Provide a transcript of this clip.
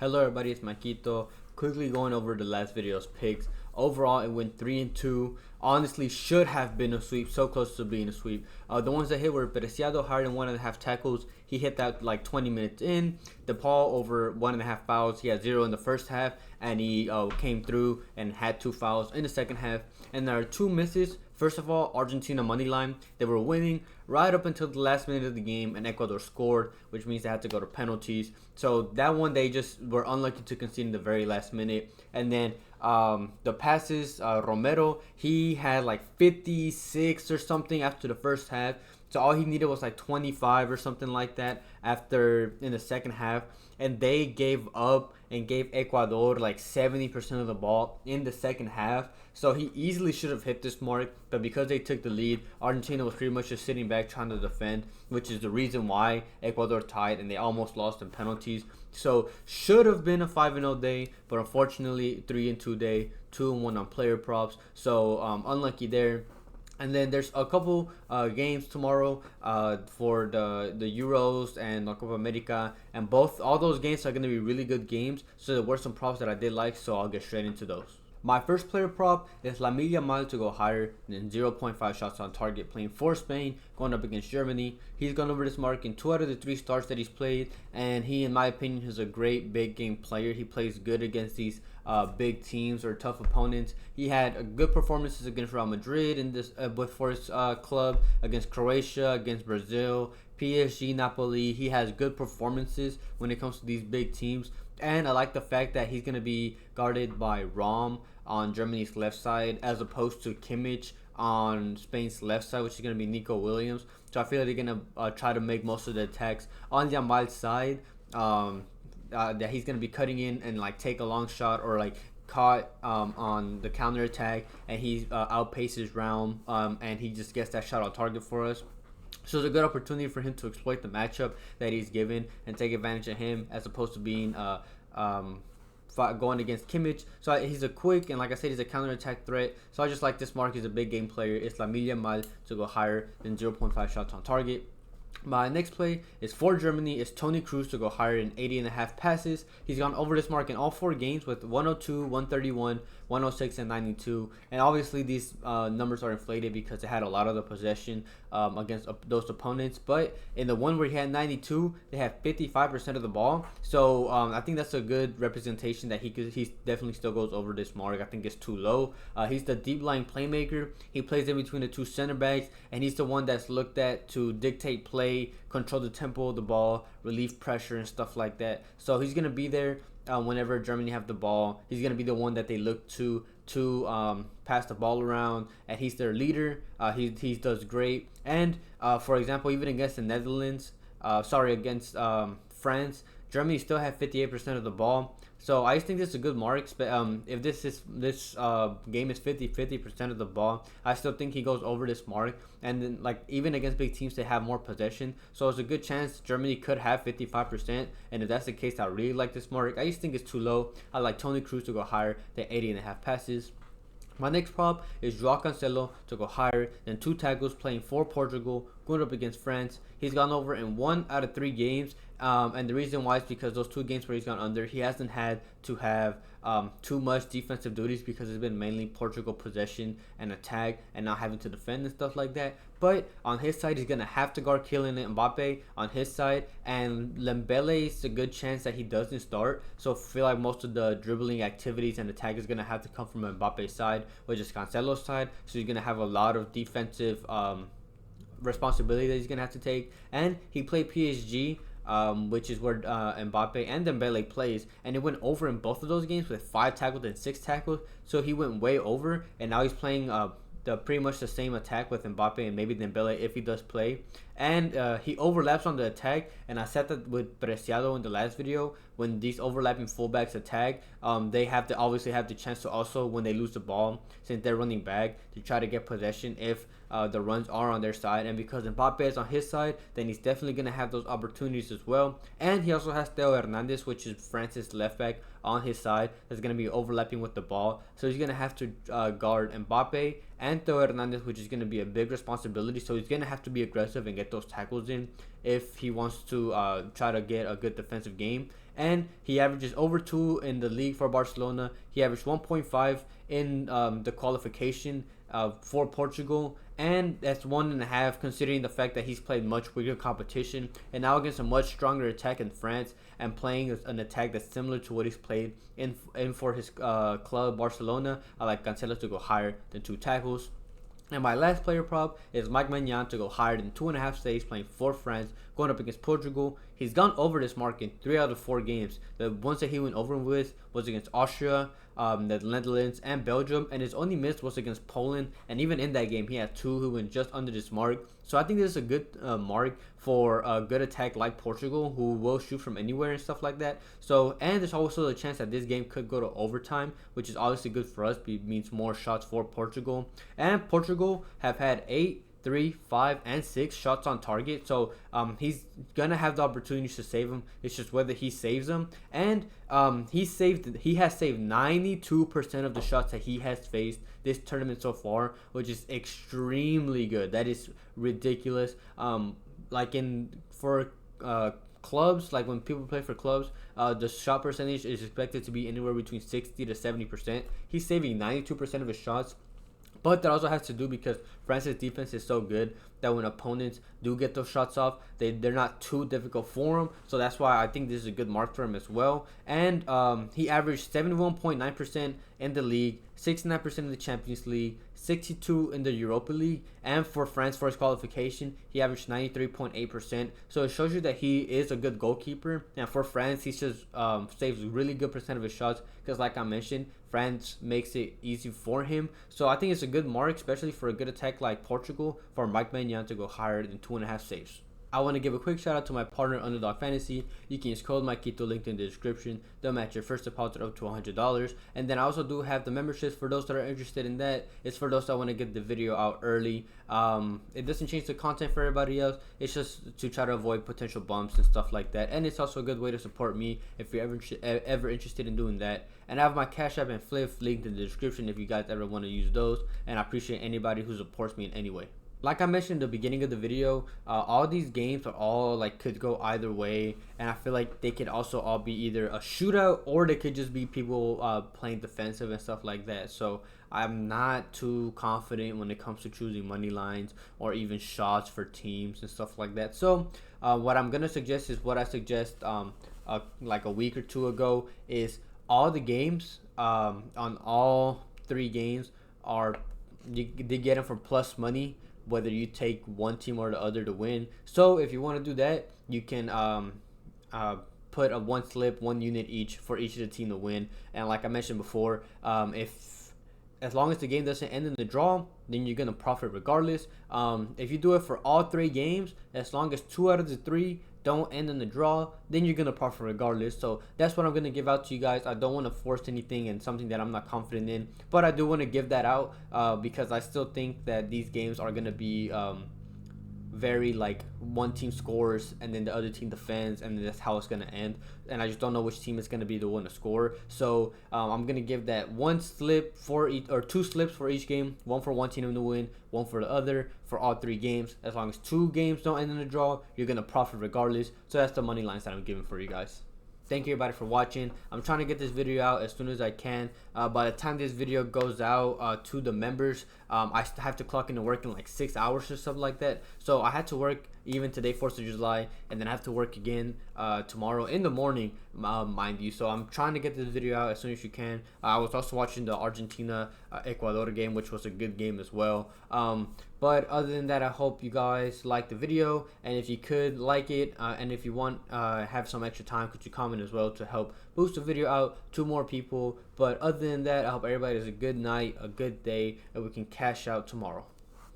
Hello everybody, it's Maikito. Quickly going over the last video's picks. Overall, it went 3-2. Honestly, should have been a sweep. So close to being a sweep. The ones that hit were Preciado higher than 1.5 tackles. He hit that like 20 minutes in. DePaul over 1.5 fouls. He had 0 in the first half, and he came through and had 2 fouls in the second half. And there are 2 misses. First of all, Argentina money line. They were winning right up until the last minute of the game, and Ecuador scored, which means they had to go to penalties. So that one they just were unlucky to concede in the very last minute. And then the passes, Romero, he had like 56 or something after the first half. So all he needed was like 25 or something like that after in the second half. And they gave up and gave Ecuador like 70% of the ball in the second half. So he easily should have hit this mark, but because they took the lead, Argentina was pretty much just sitting back trying to defend, which is the reason why Ecuador tied and they almost lost in penalties. So should have been a 5-0 day, but unfortunately 3-2 day, 2-1 on player props. So unlucky there. And then there's a couple games tomorrow for the Euros and La Copa America, and all those games are going to be really good games. So there were some props that I did like, so I'll get straight into those. My first player prop is Lamine Yamal to go higher than 0.5 shots on target, playing for Spain, going up against Germany. He's gone over this mark in 2 out of the 3 starts that he's played, and he, in my opinion, is a great big game player. He plays good against these big teams or tough opponents. He had good performances against Real Madrid in this for his club, against Croatia, against Brazil, PSG, Napoli. He has good performances when it comes to these big teams. And I like the fact that he's going to be guarded by Rom on Germany's left side as opposed to Kimmich on Spain's left side, which is going to be Nico Williams. So I feel like they're going to try to make most of the attacks on Yamal's side. That he's going to be cutting in and like take a long shot or like caught on the counter attack, and he outpaces Rom and he just gets that shot on target for us. So it's a good opportunity for him to exploit the matchup that he's given and take advantage of him as opposed to being going against Kimmich. So he's a quick, and like I said, he's a counter-attack threat. So I just like this mark. He's a big game player. It's Lamine Yamal to go higher than 0.5 shots on target. My next play is for Germany. It's Toni Kroos to go higher than 80.5 passes. He's gone over this mark in all 4 games with 102, 131, 106, and 92. And obviously these numbers are inflated because they had a lot of the possession against those opponents. But in the one where he had 92, they had 55% of the ball. So I think that's a good representation that he definitely still goes over this mark. I think it's too low. He's the deep line playmaker. He plays in between the 2 center backs, and he's the one that's looked at to dictate play, control the tempo of the ball, relieve pressure, and stuff like that. So he's going to be there whenever Germany have the ball. He's going to be the one that they look to pass the ball around, and he's their leader. He does great. And for example, even against the Netherlands, against France, Germany still had 58% of the ball. So I just think this is a good mark. If this game is 50% of the ball, I still think he goes over this mark. And then like even against big teams, they have more possession. So it's a good chance Germany could have 55%. And if that's the case, I really like this mark. I just think it's too low. I like Toni Kroos to go higher than 80.5 passes. My next prop is João Cancelo to go higher than 2 tackles, playing for Portugal, going up against France. He's gone over in 1 out of 3 games, and the reason why is because those 2 games where he's gone under, he hasn't had to have too much defensive duties because it's been mainly Portugal possession and attack and not having to defend and stuff like that. But on his side, he's going to have to guard Kylian Mbappe on his side, and Dembele is a good chance that he doesn't start. So I feel like most of the dribbling activities and attack is going to have to come from Mbappe's side, which is Cancelo's side. So he's going to have a lot of defensive responsibility that he's going to have to take. And he played PSG, which is where Mbappe and Dembele plays, and it went over in both of those games with 5 tackles and 6 tackles. So he went way over, and now he's playing pretty much the same attack with Mbappe and maybe Dembele if he does play. And he overlaps on the attack, and I said that with Preciado in the last video. When these overlapping fullbacks attack, they obviously have the chance to also, when they lose the ball, since they're running back, to try to get possession if the runs are on their side. And because Mbappe is on his side, then he's definitely going to have those opportunities as well. And he also has Theo Hernandez, which is France's left back, on his side that's going to be overlapping with the ball. So he's going to have to guard Mbappe and Theo Hernandez, which is going to be a big responsibility. So he's going to have to be aggressive and get those tackles in if he wants to try to get a good defensive game. and he averages over 2 in the league for Barcelona. He averaged 1.5 in the qualification for Portugal, and that's 1.5 considering the fact that he's played much weaker competition, and now against a much stronger attack in France and playing an attack that's similar to what he's played in for his club Barcelona. I like Cancelo to go higher than 2 tackles. And my last player prop is Maignan to go higher than 2.5 saves playing for France, going up against Portugal. He's gone over this mark in 3 out of 4 games. The ones that he went over with was against Austria, the Netherlands, and Belgium, and his only miss was against Poland. And even in that game, he had 2 who went just under this mark. So I think this is a good mark for a good attack like Portugal, who will shoot from anywhere and stuff like that. So, and there's also a chance that this game could go to overtime, which is obviously good for us. It means more shots for Portugal. And Portugal have had 8, 3, 5, and 6 shots on target, so he's gonna have the opportunities to save them. It's just whether he saves them, and he has saved 92% of the shots that he has faced this tournament so far, which is extremely good. That is ridiculous. Like for clubs, like when people play for clubs, the shot percentage is expected to be anywhere between 60 to 70%. He's saving 92% of his shots. But that also has to do because France's defense is so good that when opponents do get those shots off, they're not too difficult for him. So that's why I think this is a good mark for him as well. And he averaged 71.9% in the league, 69% in the Champions League, 62 in the Europa League, and for France for his qualification, he averaged 93.8%. So it shows you that he is a good goalkeeper. And for France, he just saves a really good percent of his shots because, like I mentioned, France makes it easy for him. So I think it's a good mark, especially for a good attack like Portugal, for Maignan to go higher than 2.5 saves. I want to give a quick shout out to my partner Underdog Fantasy. You can use code Maikito linked in the description. They'll match your first deposit up to $100. And then I also do have the memberships for those that are interested in that. It's for those that want to get the video out early. It doesn't change the content for everybody else. It's just to try to avoid potential bumps and stuff like that. And it's also a good way to support me if you're ever interested in doing that. And I have my Cashapp and Fliff linked in the description if you guys ever want to use those. And I appreciate anybody who supports me in any way. Like I mentioned at the beginning of the video, all these games are all like could go either way, and I feel like they could also all be either a shootout or they could just be people playing defensive and stuff like that. So I'm not too confident when it comes to choosing money lines or even shots for teams and stuff like that. So what I'm gonna suggest is what I suggest like a week or two ago is all the games on all 3 games are they get them for plus money, whether you take one team or the other to win. So if you want to do that, you can put a 1 slip, 1 unit each for each of the team to win. And like I mentioned before, as long as the game doesn't end in the draw, then you're gonna profit regardless. If you do it for all 3 games, as long as 2 out of the 3 don't end in the draw, then you're gonna profit regardless. So that's what I'm gonna give out to you guys. I don't want to force anything and something that I'm not confident in, but I do want to give that out because I still think that these games are gonna be very like one team scores and then the other team defends, and that's how it's gonna end. And I just don't know which team is gonna be the one to score. So I'm gonna give that 1 slip for each, or 2 slips for each game, 1 for one team to win, 1 for the other for all 3 games. As long as 2 games don't end in a draw, you're gonna profit regardless. So that's the money lines that I'm giving for you guys. Thank you everybody for watching. I'm trying to get this video out as soon as I can. By the time this video goes out to the members, I have to clock into work in like 6 hours or something like that. So I had to work even today, 4th of July, and then I have to work again tomorrow in the morning, mind you. So I'm trying to get this video out as soon as you can. I was also watching the Argentina-Ecuador game, which was a good game as well. But other than that, I hope you guys liked the video, and if you could like it, and if you want have some extra time, could you comment as well to help boost the video out to more people. But other than that, I hope everybody has a good night, a good day, and we can cash out tomorrow.